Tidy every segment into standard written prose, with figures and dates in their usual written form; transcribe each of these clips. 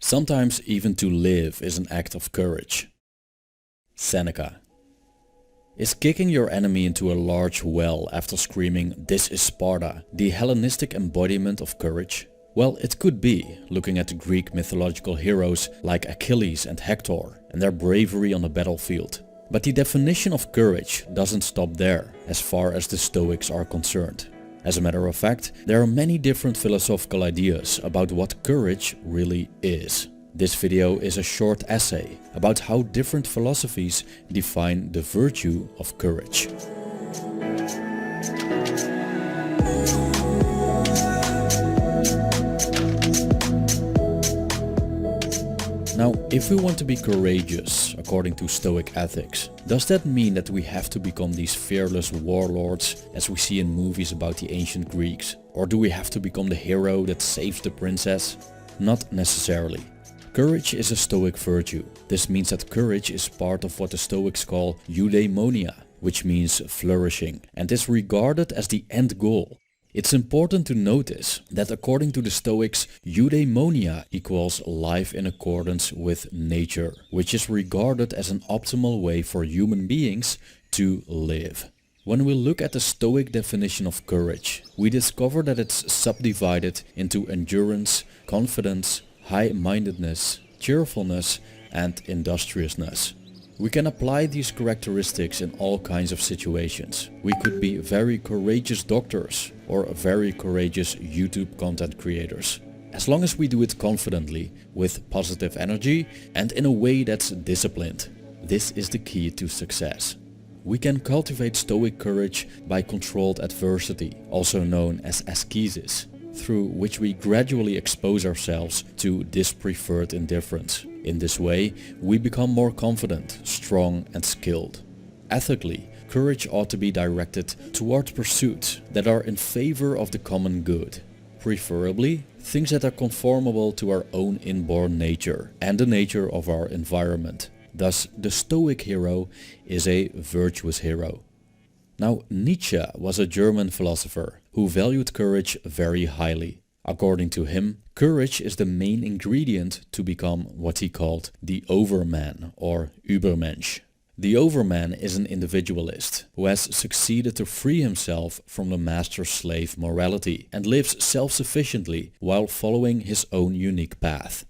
Sometimes even to live is an act of courage. Seneca. Is kicking your enemy into a large well after screaming "This is Sparta" the Hellenistic embodiment of courage? Well, it could be, looking at the Greek mythological heroes like Achilles and Hector and their bravery on the battlefield. But the definition of courage doesn't stop there, as far as the Stoics are concerned. As a matter of fact, there are many different philosophical ideas about what courage really is. This video is a short essay about how different philosophies define the virtue of courage. Now, if we want to be courageous, according to Stoic ethics, does that mean that we have to become these fearless warlords as we see in movies about the ancient Greeks? Or do we have to become the hero that saves the princess? Not necessarily. Courage is a Stoic virtue. This means that courage is part of what the Stoics call eudaimonia, which means flourishing, and is regarded as the end goal. It's important to notice that according to the Stoics, eudaimonia equals life in accordance with nature, which is regarded as an optimal way for human beings to live. When we look at the Stoic definition of courage, we discover that it's subdivided into endurance, confidence, high-mindedness, cheerfulness, and industriousness. We can apply these characteristics in all kinds of situations. We could be very courageous doctors or very courageous YouTube content creators. As long as we do it confidently, with positive energy and in a way that's disciplined. This is the key to success. We can cultivate Stoic courage by controlled adversity, also known as ascesis, through which we gradually expose ourselves to this preferred indifference. In this way, we become more confident, strong and skilled. Ethically, courage ought to be directed toward pursuits that are in favor of the common good. Preferably, things that are conformable to our own inborn nature and the nature of our environment. Thus, the Stoic hero is a virtuous hero. Now, Nietzsche was a German philosopher who valued courage very highly. According to him, courage is the main ingredient to become what he called the overman or Übermensch. The overman is an individualist who has succeeded to free himself from the master-slave morality and lives self-sufficiently while following his own unique path.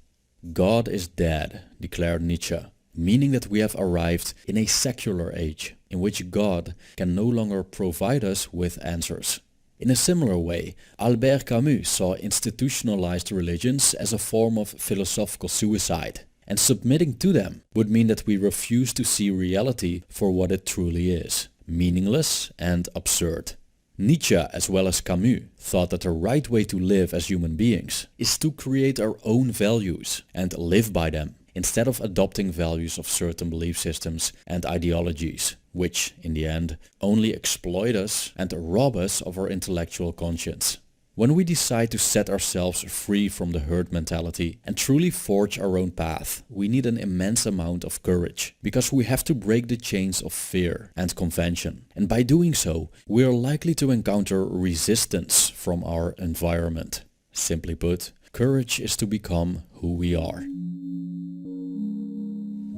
God is dead, declared Nietzsche, meaning that we have arrived in a secular age in which God can no longer provide us with answers. In a similar way, Albert Camus saw institutionalized religions as a form of philosophical suicide, and submitting to them would mean that we refuse to see reality for what it truly is, meaningless and absurd. Nietzsche, as well as Camus, thought that the right way to live as human beings is to create our own values and live by them, instead of adopting values of certain belief systems and ideologies, which, in the end, only exploit us and rob us of our intellectual conscience. When we decide to set ourselves free from the herd mentality and truly forge our own path, we need an immense amount of courage, because we have to break the chains of fear and convention. And by doing so, we are likely to encounter resistance from our environment. Simply put, courage is to become who we are.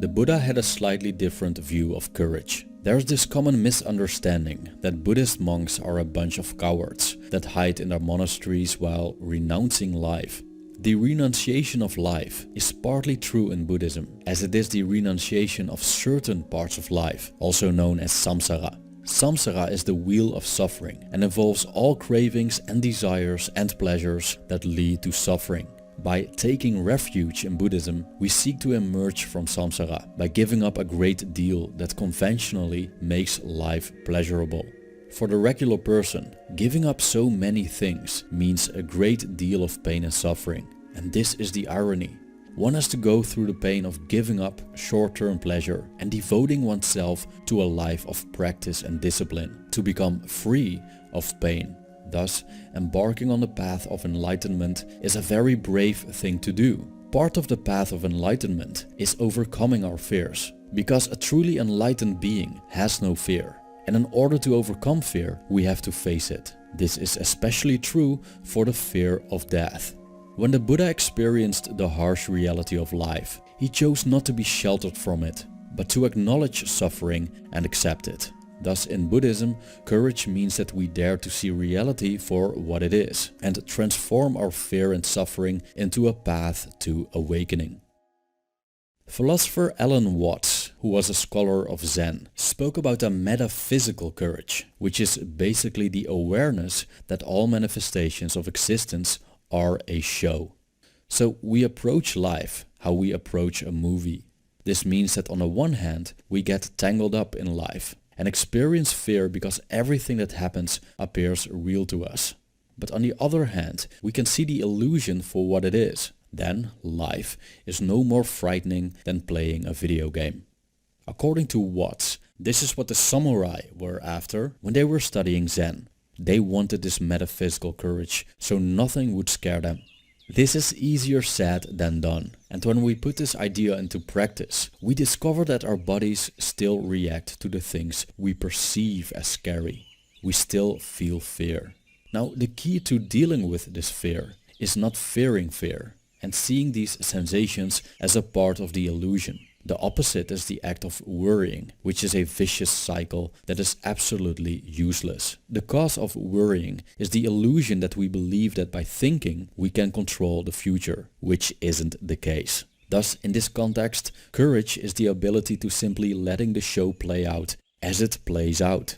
The Buddha had a slightly different view of courage. There's this common misunderstanding that Buddhist monks are a bunch of cowards that hide in their monasteries while renouncing life. The renunciation of life is partly true in Buddhism, as it is the renunciation of certain parts of life, also known as samsara. Samsara is the wheel of suffering and involves all cravings and desires and pleasures that lead to suffering. By taking refuge in Buddhism, we seek to emerge from samsara by giving up a great deal that conventionally makes life pleasurable. For the regular person, giving up so many things means a great deal of pain and suffering. And this is the irony. One has to go through the pain of giving up short-term pleasure and devoting oneself to a life of practice and discipline to become free of pain. Thus, embarking on the path of enlightenment is a very brave thing to do. Part of the path of enlightenment is overcoming our fears, because a truly enlightened being has no fear. And in order to overcome fear, we have to face it. This is especially true for the fear of death. When the Buddha experienced the harsh reality of life, he chose not to be sheltered from it, but to acknowledge suffering and accept it. Thus, in Buddhism, courage means that we dare to see reality for what it is and transform our fear and suffering into a path to awakening. Philosopher Alan Watts, who was a scholar of Zen, spoke about a metaphysical courage, which is basically the awareness that all manifestations of existence are a show. So we approach life how we approach a movie. This means that on the one hand, we get tangled up in life and experience fear because everything that happens appears real to us. But on the other hand, we can see the illusion for what it is. Then life is no more frightening than playing a video game. According to Watts, this is what the samurai were after when they were studying Zen. They wanted this metaphysical courage so nothing would scare them. This is easier said than done, and when we put this idea into practice, we discover that our bodies still react to the things we perceive as scary. We still feel fear. Now, the key to dealing with this fear is not fearing fear and seeing these sensations as a part of the illusion. The opposite is the act of worrying, which is a vicious cycle that is absolutely useless. The cause of worrying is the illusion that we believe that by thinking we can control the future, which isn't the case. Thus, in this context, courage is the ability to simply letting the show play out as it plays out.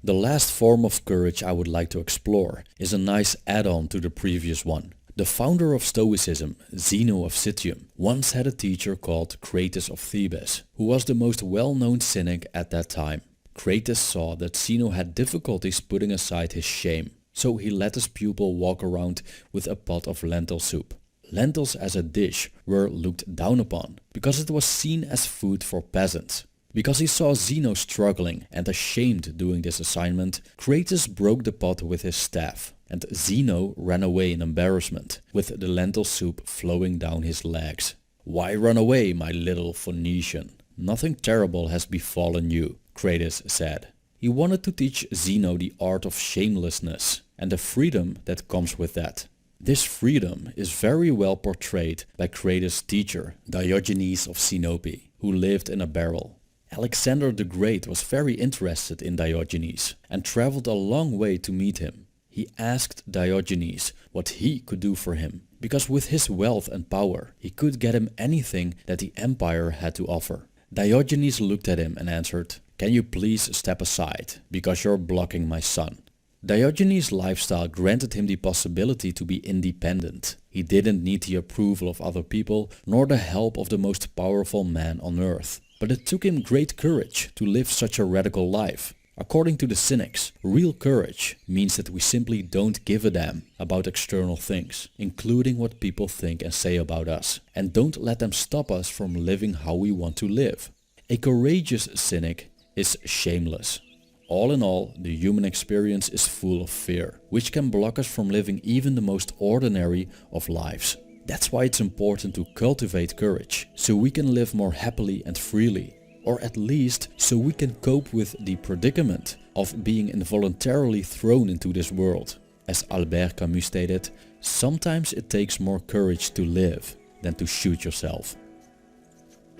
The last form of courage I would like to explore is a nice add-on to the previous one. The founder of Stoicism, Zeno of Citium, once had a teacher called Crates of Thebes, who was the most well-known cynic at that time. Crates saw that Zeno had difficulties putting aside his shame, so he let his pupil walk around with a pot of lentil soup. Lentils as a dish were looked down upon, because it was seen as food for peasants. Because he saw Zeno struggling and ashamed doing this assignment, Crates broke the pot with his staff, and Zeno ran away in embarrassment, with the lentil soup flowing down his legs. "Why run away, my little Phoenician? Nothing terrible has befallen you," Crates said. He wanted to teach Zeno the art of shamelessness and the freedom that comes with that. This freedom is very well portrayed by Crates' teacher, Diogenes of Sinope, who lived in a barrel. Alexander the Great was very interested in Diogenes and traveled a long way to meet him. He asked Diogenes what he could do for him, because with his wealth and power he could get him anything that the empire had to offer. Diogenes looked at him and answered, "Can you please step aside, because you're blocking my sun." Diogenes' lifestyle granted him the possibility to be independent. He didn't need the approval of other people nor the help of the most powerful man on earth. But it took him great courage to live such a radical life. According to the cynics, real courage means that we simply don't give a damn about external things, including what people think and say about us, and don't let them stop us from living how we want to live. A courageous cynic is shameless. All in all, the human experience is full of fear, which can block us from living even the most ordinary of lives. That's why it's important to cultivate courage, so we can live more happily and freely, or at least so we can cope with the predicament of being involuntarily thrown into this world. As Albert Camus stated, sometimes it takes more courage to live than to shoot yourself.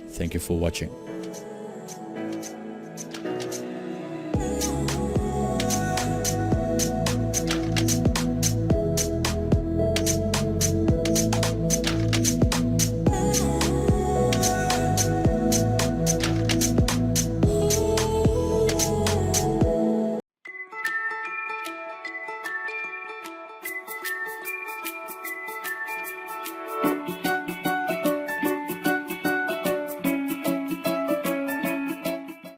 Thank you for watching.